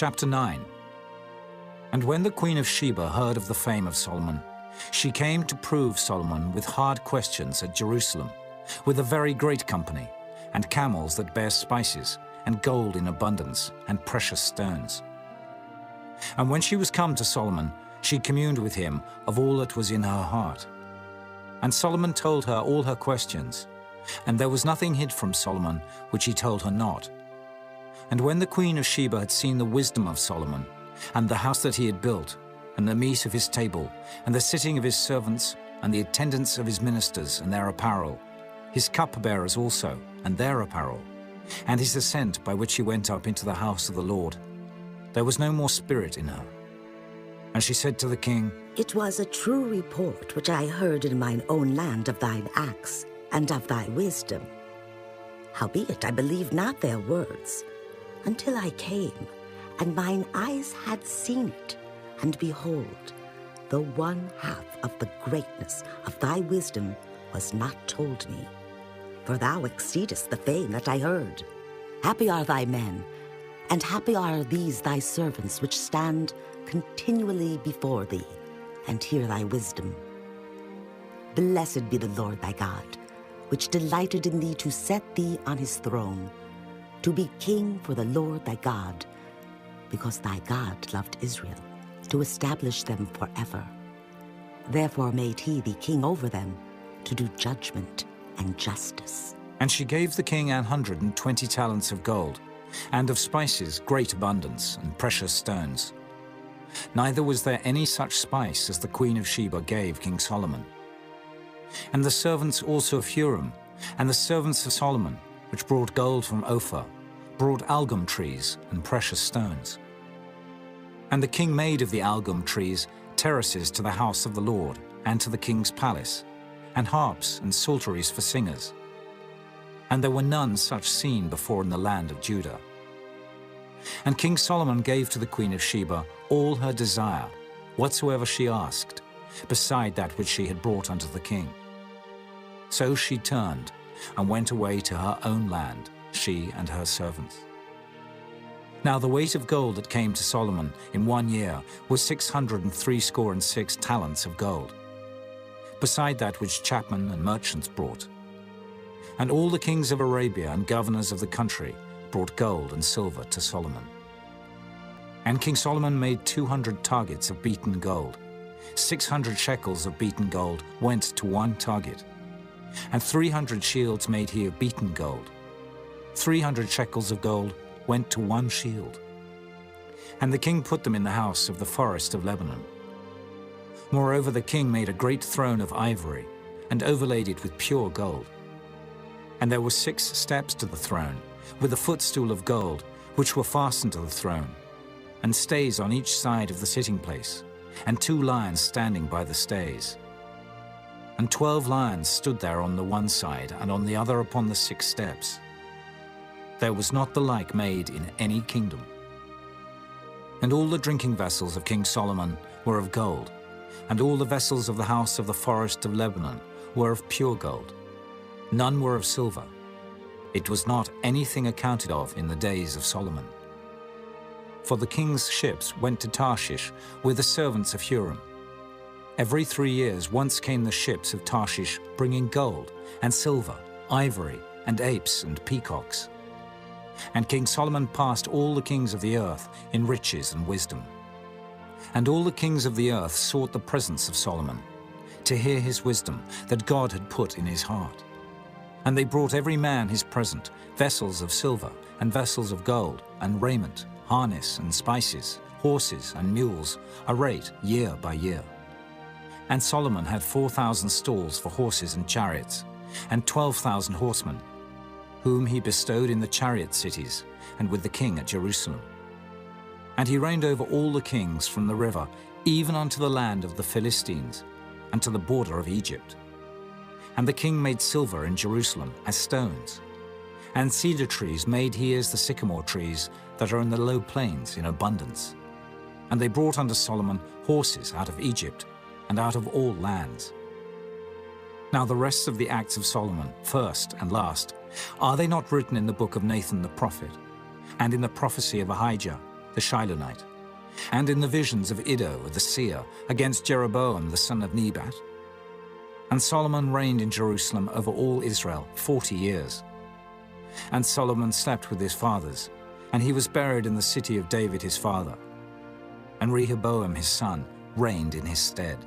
Chapter 9. And when the Queen of Sheba heard of the fame of Solomon, she came to prove Solomon with hard questions at Jerusalem, with a very great company, and camels that bear spices, and gold in abundance, and precious stones. And when she was come to Solomon, she communed with him of all that was in her heart. And Solomon told her all her questions, and there was nothing hid from Solomon which he told her not. And when the Queen of Sheba had seen the wisdom of Solomon, and the house that he had built, and the meat of his table, and the sitting of his servants, and the attendance of his ministers and their apparel, his cupbearers also, and their apparel, and his ascent by which he went up into the house of the Lord, there was no more spirit in her. And she said to the king, It was a true report which I heard in mine own land of thine acts, and of thy wisdom. Howbeit I believed not their words, until I came, and mine eyes had seen it, and behold, the one half of the greatness of thy wisdom was not told me. For thou exceedest the fame that I heard. Happy are thy men, and happy are these thy servants which stand continually before thee, and hear thy wisdom. Blessed be the Lord thy God, which delighted in thee to set thee on his throne, to be king for the Lord thy God, because thy God loved Israel, to establish them forever. Therefore made he thee king over them, to do judgment and justice. And she gave the king 120 talents of gold, and of spices great abundance, and precious stones. Neither was there any such spice as the Queen of Sheba gave King Solomon. And the servants also of Huram, and the servants of Solomon, which brought gold from Ophir, brought algum trees and precious stones. And the king made of the algum trees terraces to the house of the Lord, and to the king's palace, and harps and psalteries for singers. And there were none such seen before in the land of Judah. And King Solomon gave to the Queen of Sheba all her desire, whatsoever she asked, beside that which she had brought unto the king. So she turned, and went away to her own land, she and her servants. Now the weight of gold that came to Solomon in 1 year was 666 talents of gold, beside that which chapmen and merchants brought. And all the kings of Arabia and governors of the country brought gold and silver to Solomon. And King Solomon made 200 targets of beaten gold. 600 shekels of beaten gold went to one target, and 300 shields made he of beaten gold. 300 shekels of gold went to one shield. And the king put them in the house of the forest of Lebanon. Moreover, the king made a great throne of ivory, and overlaid it with pure gold. And there were 6 steps to the throne, with a footstool of gold, which were fastened to the throne, and stays on each side of the sitting place, and 2 lions standing by the stays. And 12 lions stood there on the one side, and on the other upon the 6 steps. There was not the like made in any kingdom. And all the drinking vessels of King Solomon were of gold, and all the vessels of the house of the forest of Lebanon were of pure gold. None were of silver. It was not anything accounted of in the days of Solomon. For the king's ships went to Tarshish with the servants of Huram. Every 3 years once came the ships of Tarshish bringing gold and silver, ivory, and apes and peacocks. And King Solomon passed all the kings of the earth in riches and wisdom. And all the kings of the earth sought the presence of Solomon, to hear his wisdom that God had put in his heart. And they brought every man his present, vessels of silver, and vessels of gold, and raiment, harness, and spices, horses, and mules, a rate year by year. And Solomon had 4,000 stalls for horses and chariots, and 12,000 horsemen, whom he bestowed in the chariot cities, and with the king at Jerusalem. And he reigned over all the kings from the river, even unto the land of the Philistines, and to the border of Egypt. And the king made silver in Jerusalem as stones, and cedar trees made he as the sycamore trees that are in the low plains in abundance. And they brought unto Solomon horses out of Egypt, and out of all lands. Now the rest of the acts of Solomon, first and last, are they not written in the book of Nathan the prophet, and in the prophecy of Ahijah, the Shilonite, and in the visions of Iddo the seer against Jeroboam the son of Nebat. And Solomon reigned in Jerusalem over all Israel 40 years. And Solomon slept with his fathers, and he was buried in the city of David his father. And Rehoboam his son reigned in his stead.